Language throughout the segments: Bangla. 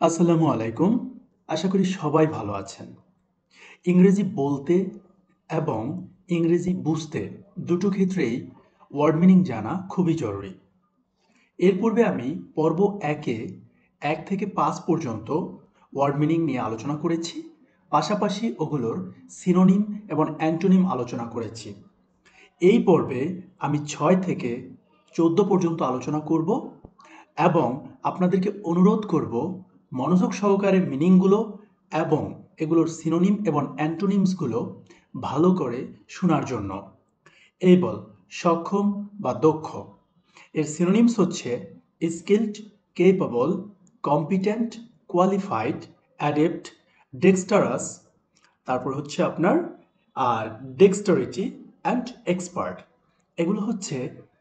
আসসালামু আলাইকুম। আশা করি সবাই ভালো আছেন। ইংরেজি বলতে এবং ইংরেজি বুঝতে দুটো ক্ষেত্রেই ওয়ার্ড মিনিং জানা খুবই জরুরি। এর পূর্বে আমি পর্ব ১-এ ১ থেকে ৫ পর্যন্ত ওয়ার্ড মিনিং নিয়ে আলোচনা করেছি। পাশাপাশি ওগুলোর সিনোনিম এবং অ্যান্টোনিম আলোচনা করেছি। এই পর্বে আমি ৬ থেকে ১৪ পর্যন্ত আলোচনা করব এবং আপনাদেরকে অনুরোধ করব মনোযোগ সহকারে মিনিংগুলো এবং এগুলোর সিনোনিম এবং অ্যান্টোনিমসগুলো ভালো করে শোনার জন্য। এবল সক্ষম বা দক্ষ, এর সিনোনিমস হচ্ছে skilled, capable, competent, qualified, adept, dexterous, তারপর হচ্ছে আপনার ডেক্সটারিটি অ্যান্ড এক্সপার্ট। এগুলো হচ্ছে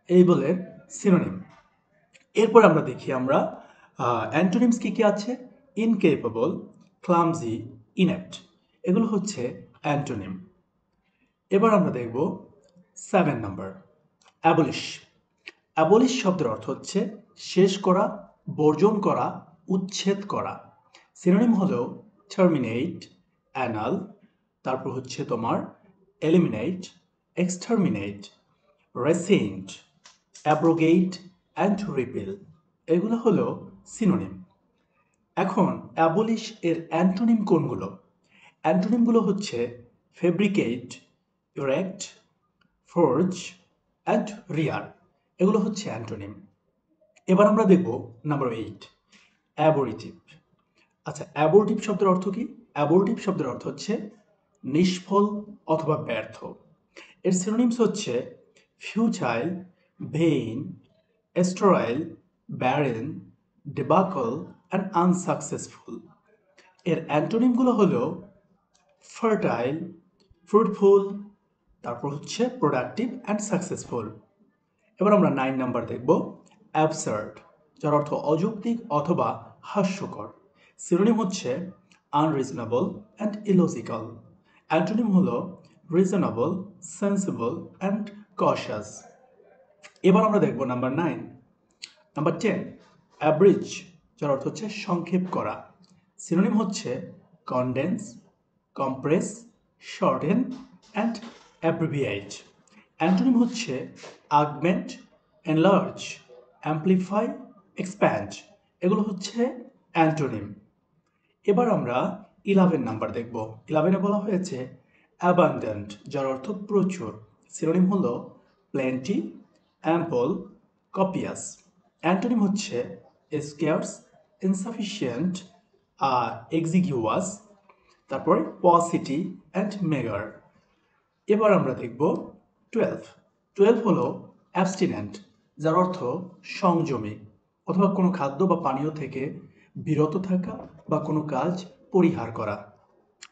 এবলের সিনোনিম। এরপর আমরা দেখি অ্যান্টোনিমস কী কী আছে। ইনকেপেবল, ক্লামজি, ইনেপ্ট, এগুলো হচ্ছে অ্যান্টোনিম। এবার আমরা দেখব 7 নাম্বার, অ্যাবলিশ। অ্যাবলিশ শব্দের অর্থ হচ্ছে শেষ করা, বর্জন করা, উচ্ছেদ করা। সিনোনিম হলো টার্মিনেট, অ্যানাল, তারপর হচ্ছে তোমার eliminate, এক্সটারমিনেট, recent, abrogate and repeal. এগুলো হলো সিনোনিম। এখন অ্যাবলিশ এর অ্যান্টোনিম কোনগুলো? অ্যান্টোনিমগুলো হচ্ছে ফেব্রিকেট, ইরেক্ট, ফোর্জ অ্যান্ড রিয়ার। এগুলো হচ্ছে অ্যান্টোনিম। এবার আমরা দেখব নাম্বার 8, অ্যাবরিটিভ। আচ্ছা, অ্যাবর্টিভ শব্দের অর্থ কি? অ্যাবর্টিভ শব্দের অর্থ হচ্ছে নিষ্ফল অথবা ব্যর্থ। এর সিনোনিমস হচ্ছে futile, vain, sterile, barren, debacle and unsuccessful. এর অ্যান্টোনিমগুলো হলো ফার্টাইল, ফ্রুটফুল, তারপর হচ্ছে প্রোডাক্টিভ অ্যান্ড সাকসেসফুল। এবার আমরা 9 নাম্বার দেখব, অ্যাবসার্ড, যার অর্থ অযৌক্তিক অথবা হাস্যকর। সিনোনিম হচ্ছে আনরিজনেবল অ্যান্ড ইলজিক্যাল। অ্যান্টোনিম হলো রিজনেবল, সেন্সিবল অ্যান্ড কশাস। এবার আমরা দেখব নাম্বার 9, নাম্বার 10, অ্যাব্রিজ, যার অর্থ হচ্ছে সংক্ষেপ করা। সিনোনিম হচ্ছে condense, compress, shorten and abbreviate. Antonym হচ্ছে আগমেন্ট, এনলার্জ, অ্যাম্প্লিফাই, এক্সপ্যান্ড। এগুলো হচ্ছে অ্যান্টোনিম। এবার আমরা 11 নাম্বার দেখব। 11-এ বলা হয়েছে অ্যাবান্ডেন্ট, যার অর্থ প্রচুর। সিনোনিম হলো প্লেন্টি, অ্যাম্পল, কপিয়াস। অ্যান্টোনিম হচ্ছে স্কেয়ার্স, ইনসাফিসিয়েন্ট, এক্সিগুয়াস, তারপরে পসিটি অ্যান্ড মেগার। এবার আমরা দেখব 12। 12 হলো অ্যাবস্টিনেন্ট, যার অর্থ সংযমী অথবা কোনো খাদ্য বা পানীয় থেকে বিরত থাকা বা কোনো কাজ পরিহার করা।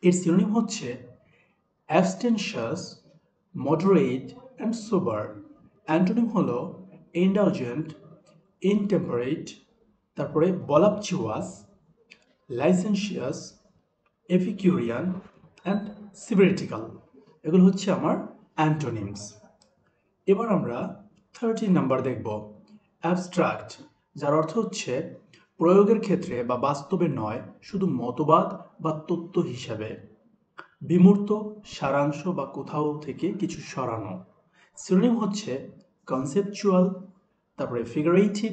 এর সিনোনিম হচ্ছে অ্যাবস্টেনশাস, মডারেট অ্যান্ড সোবার। অ্যান্টোনিম হলো ইন্ডালজেন্ট, ইনটেম্পারেট, তারপরে ভলাপচুয়াস, লাইসেন্সিয়াস, এপিকিউরিয়ান অ্যান্ড সিভেরিটিক্যাল। এগুলো হচ্ছে আমার অ্যান্টোনিমস। এবার আমরা 13 নাম্বার দেখব, অ্যাবস্ট্রাক্ট, যার অর্থ হচ্ছে প্রয়োগের ক্ষেত্রে বা বাস্তবে নয়, শুধু মতবাদ বা তত্ত্ব হিসাবে। বিমূর্ত, সারাংশ বা কোথাও থেকে কিছু সরানো। সিনোনিম হচ্ছে কনসেপচুয়াল, তারপরে figurative,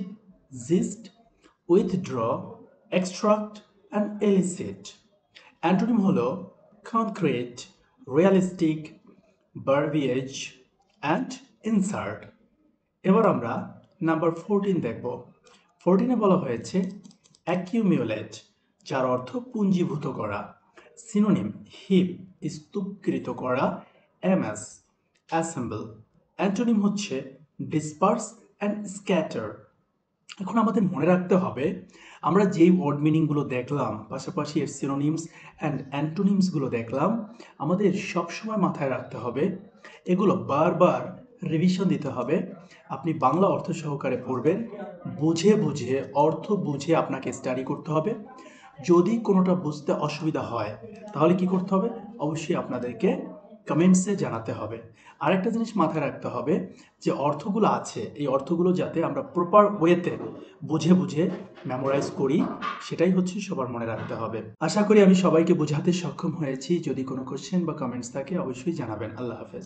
gist, withdraw, extract and elicit. Antonym হলো concrete, realistic, verbiage and insert. এবার আমরা নাম্বার 14 দেখব। 14-এ বলা হয়েছে অ্যাকিউমিউলেট, যার অর্থ পুঞ্জীভূত করা। সিনোনিম হিপ, স্তূপকৃত করা, এমএস, অ্যাসেম্বল। অ্যান্টোনিম হচ্ছে ডিসপার্স অ্যান্ড স্ক্যাটার। এখন আমাদের মনে রাখতে হবে, আমরা যেই ওয়ার্ড মিনিংগুলো দেখলাম, পাশাপাশি এর সিনোনিমস অ্যান্ড অ্যান্টোনিমসগুলো দেখলাম, আমাদের সবসময় মাথায় রাখতে হবে, এগুলো বারবার রিভিশন দিতে হবে। আপনি বাংলা অর্থ সহকারে পড়বেন, বুঝে বুঝে অর্থ বুঝে আপনাকে স্টাডি করতে হবে। যদি কোনোটা বুঝতে অসুবিধা হয় তাহলে কি করতে হবে? অবশ্যই আপনাদেরকে কমেন্টসে জানাতে হবে। আরেকটা জিনিস মাথায় রাখতে হবে যে অর্থগুলো আছে, এই অর্থগুলো যাতে আমরা প্রপার ওয়েতে বুঝে বুঝে মেমোরাইজ করি, সেটাই হচ্ছে সবার মনে রাখতে হবে। আশা করি আমি সবাইকে বোঝাতে সক্ষম হয়েছি। যদি কোনো কোশ্চেন বা কমেন্টস থাকে অবশ্যই জানাবেন। আল্লাহ হাফেজ।